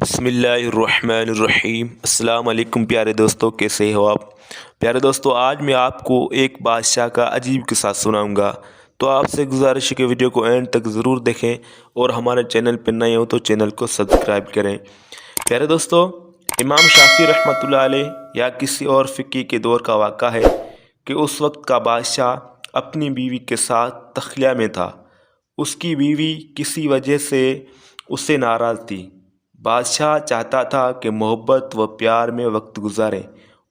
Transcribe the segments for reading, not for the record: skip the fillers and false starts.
بسم اللہ الرحمن الرحیم۔ السلام علیکم پیارے دوستوں، کیسے ہو آپ؟ پیارے دوستوں، آج میں آپ کو ایک بادشاہ کا عجیب قصہ سناؤں گا، تو آپ سے گزارش ہے کہ ویڈیو کو اینڈ تک ضرور دیکھیں اور ہمارے چینل پہ نئے ہو تو چینل کو سبسکرائب کریں۔ پیارے دوستوں، امام شافعی رحمۃ اللہ علیہ یا کسی اور فقی کے دور کا واقعہ ہے کہ اس وقت کا بادشاہ اپنی بیوی کے ساتھ تخلیہ میں تھا۔ اس کی بیوی کسی وجہ سے اس سے ناراض تھی۔ بادشاہ چاہتا تھا کہ محبت و پیار میں وقت گزارے،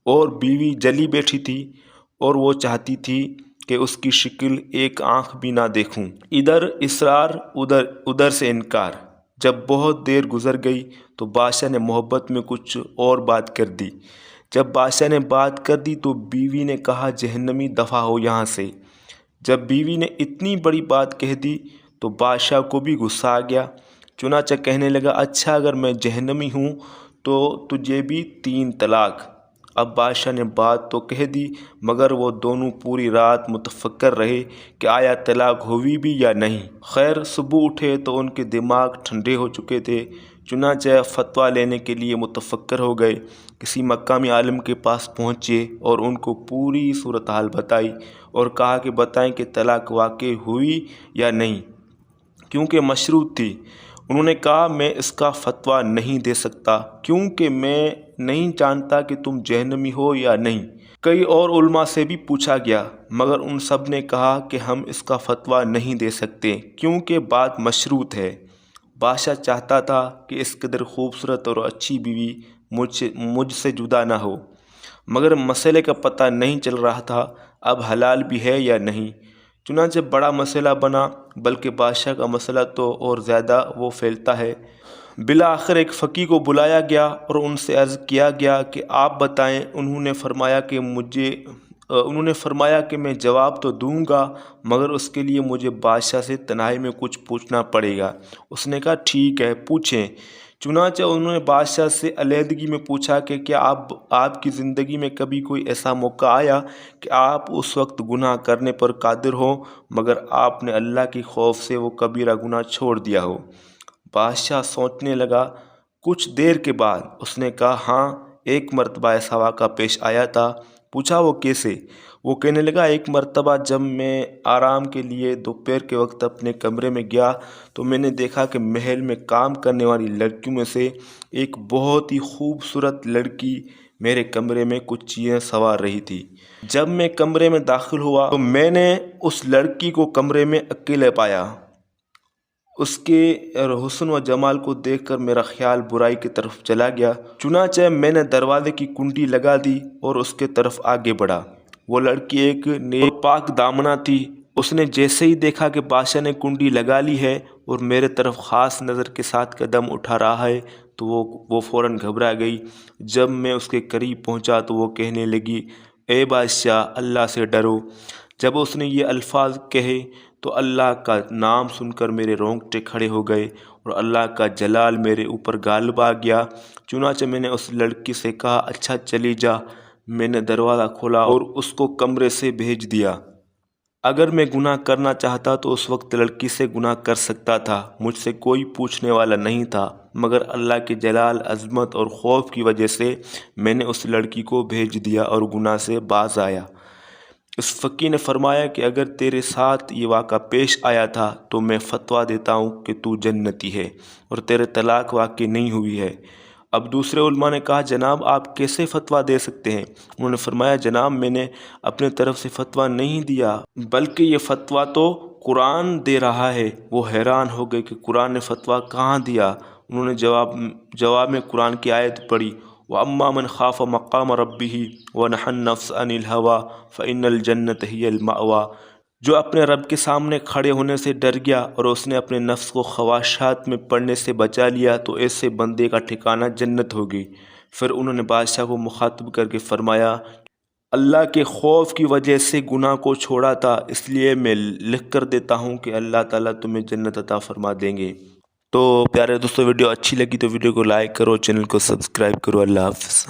اور بیوی جلی بیٹھی تھی اور وہ چاہتی تھی کہ اس کی شکل ایک آنکھ بھی نہ دیکھوں۔ ادھر اصرار، ادھر سے انکار۔ جب بہت دیر گزر گئی تو بادشاہ نے محبت میں کچھ اور بات کر دی۔ جب بادشاہ نے بات کر دی تو بیوی نے کہا، جہنمی دفع ہو یہاں سے۔ جب بیوی نے اتنی بڑی بات کہہ دی تو بادشاہ کو بھی غصہ آ گیا، چنانچہ کہنے لگا، اچھا اگر میں جہنمی ہوں تو تجھے بھی 3 طلاق۔ اب بادشاہ نے بات تو کہہ دی، مگر وہ دونوں پوری رات متفکر رہے کہ آیا طلاق ہوئی بھی یا نہیں۔ خیر، صبح اٹھے تو ان کے دماغ ٹھنڈے ہو چکے تھے، چنانچہ فتویٰ لینے کے لیے متفکر ہو گئے۔ کسی مقامی عالم کے پاس پہنچے اور ان کو پوری صورتحال بتائی اور کہا کہ بتائیں کہ طلاق واقع ہوئی یا نہیں، کیونکہ مشروط تھی۔ انہوں نے کہا، میں اس کا فتویٰ نہیں دے سکتا، کیونکہ میں نہیں جانتا کہ تم جہنمی ہو یا نہیں۔ کئی اور علماء سے بھی پوچھا گیا، مگر ان سب نے کہا کہ ہم اس کا فتویٰ نہیں دے سکتے، کیونکہ بات مشروط ہے۔ بادشاہ چاہتا تھا کہ اس قدر خوبصورت اور اچھی بیوی مجھ سے جدا نہ ہو، مگر مسئلے کا پتہ نہیں چل رہا تھا اب حلال بھی ہے یا نہیں۔ چنانچہ بڑا مسئلہ بنا، بلکہ بادشاہ کا مسئلہ تو اور زیادہ وہ پھیلتا ہے۔ بالآخر ایک فقی کو بلایا گیا اور ان سے عرض کیا گیا کہ آپ بتائیں۔ انہوں نے فرمایا کہ میں جواب تو دوں گا، مگر اس کے لیے مجھے بادشاہ سے تنہائی میں کچھ پوچھنا پڑے گا۔ اس نے کہا، ٹھیک ہے، پوچھیں۔ چنانچہ انہوں نے بادشاہ سے علیحدگی میں پوچھا کہ کیا آپ کی زندگی میں کبھی کوئی ایسا موقع آیا کہ آپ اس وقت گناہ کرنے پر قادر ہو، مگر آپ نے اللہ کے خوف سے وہ کبیرہ گناہ چھوڑ دیا ہو؟ بادشاہ سوچنے لگا۔ کچھ دیر کے بعد اس نے کہا، ہاں، ایک مرتبہ ایسا واقعہ پیش آیا تھا۔ پوچھا، وہ کیسے؟ وہ کہنے لگا، ایک مرتبہ جب میں آرام کے لیے دوپہر کے وقت اپنے کمرے میں گیا تو میں نے دیکھا کہ محل میں کام کرنے والی لڑکیوں میں سے ایک بہت ہی خوبصورت لڑکی میرے کمرے میں کچھ چیزیں سنوار رہی تھی۔ جب میں کمرے میں داخل ہوا تو میں نے اس لڑکی کو کمرے میں اکیلے پایا۔ اس کے حسن و جمال کو دیکھ کر میرا خیال برائی کی طرف چلا گیا، چنانچہ میں نے دروازے کی کنڈی لگا دی اور اس کے طرف آگے بڑھا۔ وہ لڑکی ایک نیک پاک دامنہ تھی۔ اس نے جیسے ہی دیکھا کہ بادشاہ نے کنڈی لگا لی ہے اور میرے طرف خاص نظر کے ساتھ قدم اٹھا رہا ہے تو وہ فوراً گھبرا گئی۔ جب میں اس کے قریب پہنچا تو وہ کہنے لگی، اے بادشاہ، اللہ سے ڈرو۔ جب اس نے یہ الفاظ کہے تو اللہ کا نام سن کر میرے رونگٹے کھڑے ہو گئے اور اللہ کا جلال میرے اوپر غالب آ گیا۔ چنانچہ میں نے اس لڑکی سے کہا، اچھا چلی جا۔ میں نے دروازہ کھولا اور اس کو کمرے سے بھیج دیا۔ اگر میں گناہ کرنا چاہتا تو اس وقت لڑکی سے گناہ کر سکتا تھا، مجھ سے کوئی پوچھنے والا نہیں تھا، مگر اللہ کے جلال، عظمت اور خوف کی وجہ سے میں نے اس لڑکی کو بھیج دیا اور گناہ سے باز آیا۔ اس فقی نے فرمایا کہ اگر تیرے ساتھ یہ واقعہ پیش آیا تھا تو میں فتویٰ دیتا ہوں کہ تو جنتی ہے اور تیرے طلاق واقع نہیں ہوئی ہے۔ اب دوسرے علماء نے کہا، جناب آپ کیسے فتویٰ دے سکتے ہیں؟ انہوں نے فرمایا، جناب میں نے اپنے طرف سے فتویٰ نہیں دیا، بلکہ یہ فتویٰ تو قرآن دے رہا ہے۔ وہ حیران ہو گئے کہ قرآن نے فتویٰ کہاں دیا؟ انہوں نے جواب میں قرآن کی آیت پڑھی، وَأَمَّا مَنْ خَافَ مَقَامَ رَبِّهِ وَنَهَى النَّفْسَ عَنِ الْهَوَىٰ فَإِنَّ الْجَنَّةَ هِيَ الْمَأْوَىٰ۔ جو اپنے رب کے سامنے کھڑے ہونے سے ڈر گیا اور اس نے اپنے نفس کو خواہشات میں پڑنے سے بچا لیا تو ایسے بندے کا ٹھکانہ جنت ہوگی۔ پھر انہوں نے بادشاہ کو مخاطب کر کے فرمایا، اللہ کے خوف کی وجہ سے گناہ کو چھوڑا تھا، اس لیے میں لکھ کر دیتا ہوں کہ اللہ تعالیٰ تمہیں جنت عطا فرما دیں گے۔ تو پیارے دوستو، ویڈیو اچھی لگی تو ویڈیو کو لائک کرو، چینل کو سبسکرائب کرو۔ اللہ حافظ۔